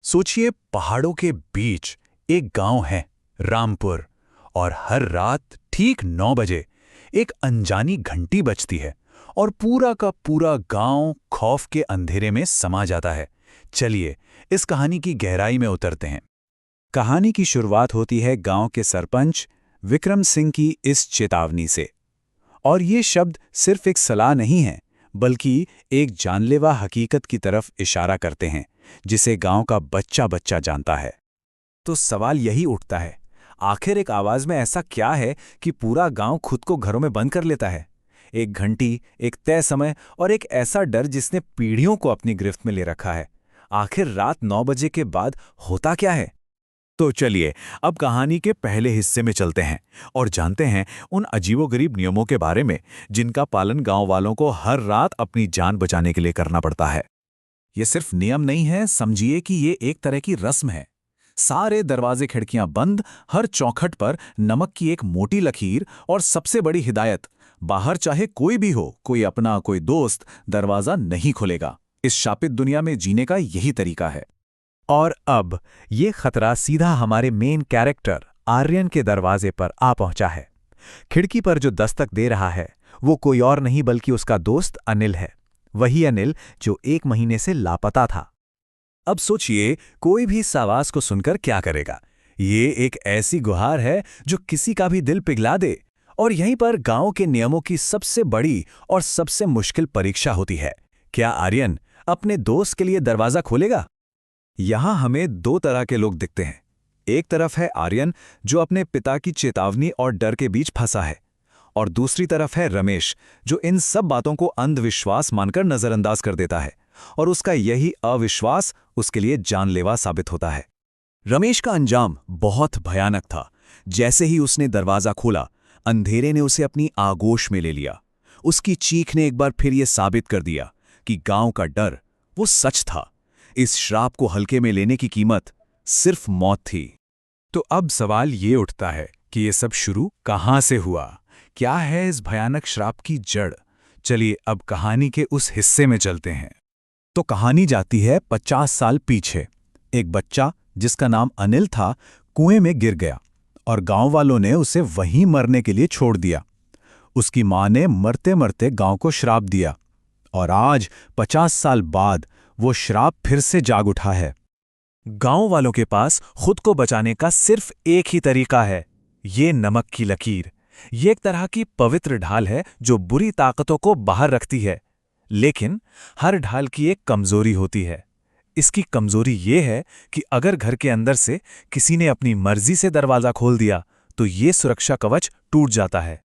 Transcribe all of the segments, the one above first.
सोचिए, पहाड़ों के बीच एक गांव है, रामपुर। और हर रात ठीक 9 बजे एक अनजानी घंटी बजती है और पूरा का पूरा गांव खौफ के अंधेरे में समा जाता है। चलिए इस कहानी की गहराई में उतरते हैं। कहानी की शुरुआत होती है गांव के सरपंच विक्रम सिंह की इस चेतावनी से। और ये शब्द सिर्फ एक सलाह नहीं है, बल्कि एक जानलेवा हकीकत की तरफ इशारा करते हैं, जिसे गांव का बच्चा बच्चा जानता है। तो सवाल यही उठता है, आखिर एक आवाज में ऐसा क्या है कि पूरा गांव खुद को घरों में बंद कर लेता है? एक घंटी, एक तय समय और एक ऐसा डर जिसने पीढ़ियों को अपनी गिरफ्त में ले रखा है। आखिर रात 9 बजे के बाद होता क्या है? तो चलिए अब कहानी के पहले हिस्से में चलते हैं और जानते हैं उन अजीबोगरीब नियमों के बारे में जिनका पालन गांव वालों को हर रात अपनी जान बचाने के लिए करना पड़ता है। ये सिर्फ नियम नहीं है, समझिए कि ये एक तरह की रस्म है। सारे दरवाजे खिड़कियां बंद, हर चौखट पर नमक की एक मोटी लकीर और सबसे बड़ी हिदायत, बाहर चाहे कोई भी हो, कोई अपना कोई दोस्त, दरवाजा नहीं खुलेगा। इस शापित दुनिया में जीने का यही तरीका है। और अब ये खतरा सीधा हमारे मेन कैरेक्टर आर्यन के दरवाजे पर आ पहुंचा है। खिड़की पर जो दस्तक दे रहा है वो कोई और नहीं बल्कि उसका दोस्त अनिल है। वही अनिल जो 1 महीने से लापता था। अब सोचिए, कोई भी इस आवाज को सुनकर क्या करेगा? ये एक ऐसी गुहार है जो किसी का भी दिल पिघला दे। और यहीं पर गांव के नियमों की सबसे बड़ी और सबसे मुश्किल परीक्षा होती है। क्या आर्यन अपने दोस्त के लिए दरवाजा खोलेगा? यहां हमें 2 तरह के लोग दिखते हैं। एक तरफ है आर्यन, जो अपने पिता की चेतावनी और डर के बीच फंसा है, और दूसरी तरफ है रमेश, जो इन सब बातों को अंधविश्वास मानकर नजरअंदाज कर देता है, और उसका यही अविश्वास उसके लिए जानलेवा साबित होता है। रमेश का अंजाम बहुत भयानक था। जैसे ही उसने दरवाजा खोला, अंधेरे ने उसे अपनी आगोश में ले लिया। उसकी चीख ने एक बार फिर यह साबित कर दिया कि गांव का डर वो सच था। इस श्राप को हल्के में लेने की कीमत सिर्फ मौत थी। तो अब सवाल ये उठता है कि ये सब शुरू कहां से हुआ? क्या है इस भयानक श्राप की जड़? चलिए अब कहानी के उस हिस्से में चलते हैं। तो कहानी जाती है 50 साल पीछे। एक बच्चा जिसका नाम अनिल था, कुएं में गिर गया और गांव वालों ने उसे वहीं मरने के लिए छोड़ दिया। उसकी मां ने मरते मरते गांव को श्राप दिया, और आज 50 साल बाद वो श्राप फिर से जाग उठा है। गांव वालों के पास खुद को बचाने का सिर्फ एक ही तरीका है, ये नमक की लकीर। ये एक तरह की पवित्र ढाल है जो बुरी ताकतों को बाहर रखती है। लेकिन हर ढाल की एक कमजोरी होती है। इसकी कमजोरी ये है कि अगर घर के अंदर से किसी ने अपनी मर्जी से दरवाजा खोल दिया तो ये सुरक्षा कवच टूट जाता है।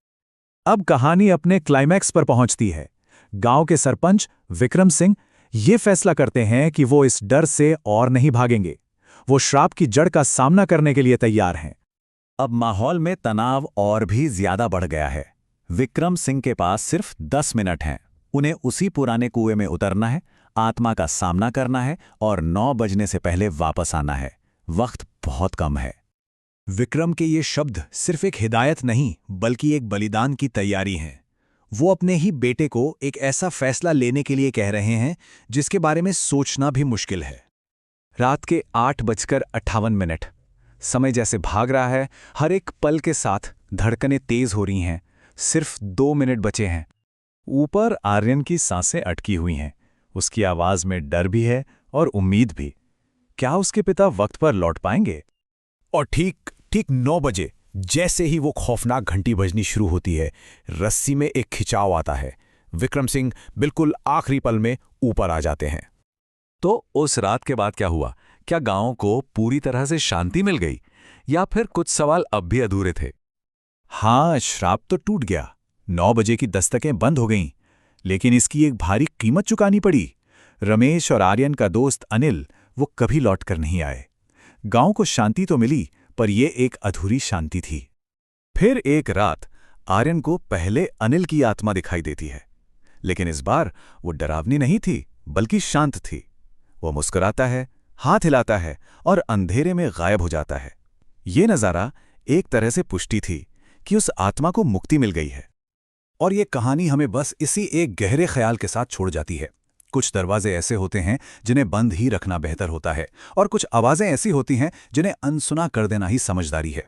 अब कहानी अपने क्लाइमैक्स पर पहुंचती है। गांव के सरपंच विक्रम सिंह ये फैसला करते हैं कि वो इस डर से और नहीं भागेंगे। वो श्राप की जड़ का सामना करने के लिए तैयार हैं। अब माहौल में तनाव और भी ज्यादा बढ़ गया है। विक्रम सिंह के पास सिर्फ 10 मिनट हैं। उन्हें उसी पुराने कुएं में उतरना है, आत्मा का सामना करना है और 9 बजने से पहले वापस आना है। वक्त बहुत कम है। विक्रम के ये शब्द सिर्फ एक हिदायत नहीं, बल्कि एक बलिदान की तैयारी है। वो अपने ही बेटे को एक ऐसा फैसला लेने के लिए कह रहे हैं जिसके बारे में सोचना भी मुश्किल है। रात के 8:58। समय जैसे भाग रहा है, हर एक पल के साथ धड़कनें तेज हो रही हैं। सिर्फ 2 मिनट बचे हैं। ऊपर आर्यन की सांसें अटकी हुई हैं। उसकी आवाज में डर भी है और उम्मीद भी। क्या उसके पिता वक्त पर लौट पाएंगे? और ठीक 9 बजे जैसे ही वो खौफनाक घंटी बजनी शुरू होती है, रस्सी में एक खिंचाव आता है। विक्रम सिंह बिल्कुल आखिरी पल में ऊपर आ जाते हैं। तो उस रात के बाद क्या हुआ? क्या गांव को पूरी तरह से शांति मिल गई, या फिर कुछ सवाल अब भी अधूरे थे? हाँ, श्राप तो टूट गया, 9 बजे की दस्तकें बंद हो गईं, लेकिन इसकी एक भारी कीमत चुकानी पड़ी। रमेश और आर्यन का दोस्त अनिल, वो कभी लौटकर नहीं आए। गांव को शांति तो मिली, पर यह एक अधूरी शांति थी। फिर एक रात आर्यन को पहले अनिल की आत्मा दिखाई देती है, लेकिन इस बार वो डरावनी नहीं थी, बल्कि शांत थी। वो मुस्कुराता है, हाथ हिलाता है और अंधेरे में गायब हो जाता है। ये नज़ारा एक तरह से पुष्टि थी कि उस आत्मा को मुक्ति मिल गई है। और ये कहानी हमें बस इसी एक गहरे ख्याल के साथ छोड़ जाती है। कुछ दरवाजे ऐसे होते हैं जिन्हें बंद ही रखना बेहतर होता है, और कुछ आवाज़ें ऐसी होती हैं जिन्हें अनसुना कर देना ही समझदारी है।